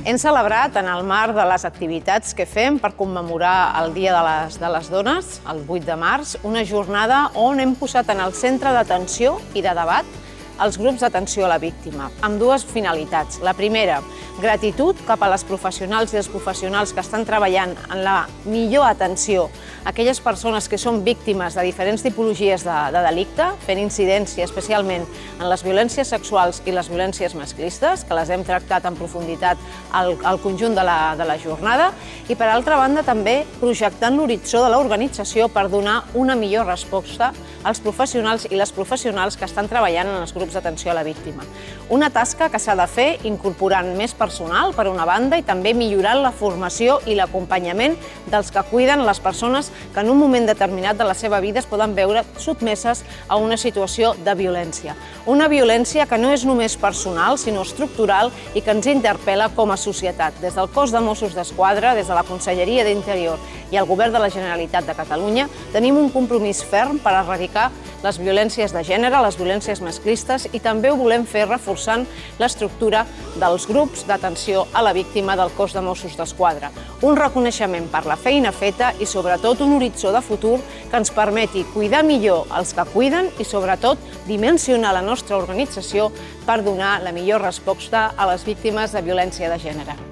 Hem celebrat, en el marc de les activitats que fem per commemorar el Dia de les Dones, el 8 de març, una jornada on hem posat en el centre d'atenció i de debat els grups d'atenció a la víctima, amb dues finalitats. La primera, gratitud cap a les professionals i els professionals que estan treballant en la millor atenció a aquelles persones que són víctimes de diferents tipologies de delicte, fent incidència especialment en les violències sexuals i les violències masclistes, que les hem tractat en profunditat al conjunt de la jornada, i per altra banda també projectant l'horitzó de l'organització per donar una millor resposta als professionals i les professionals que estan treballant en els grups d'atenció a la víctima. Una tasca que s'ha de fer incorporant més personal, per una banda, i també millorant la formació i l'acompanyament dels que cuiden les persones que en un moment determinat de la seva vida es poden veure sotmeses a una situació de violència. Una violència que no és només personal, sinó estructural i que ens interpel·la com a societat. Des del cos de Mossos d'Esquadra, des de la Conselleria d'Interior i el Govern de la Generalitat de Catalunya, tenim un compromís ferm per erradicar les violències de gènere, les violències masclistes, i també ho volem fer reforçant l'estructura dels grups d'atenció a la víctima del cos de Mossos d'Esquadra. Un reconeixement per la feina feta i sobretot un horitzó de futur que ens permeti cuidar millor els que cuiden i sobretot dimensionar la nostra organització per donar la millor resposta a les víctimes de violència de gènere.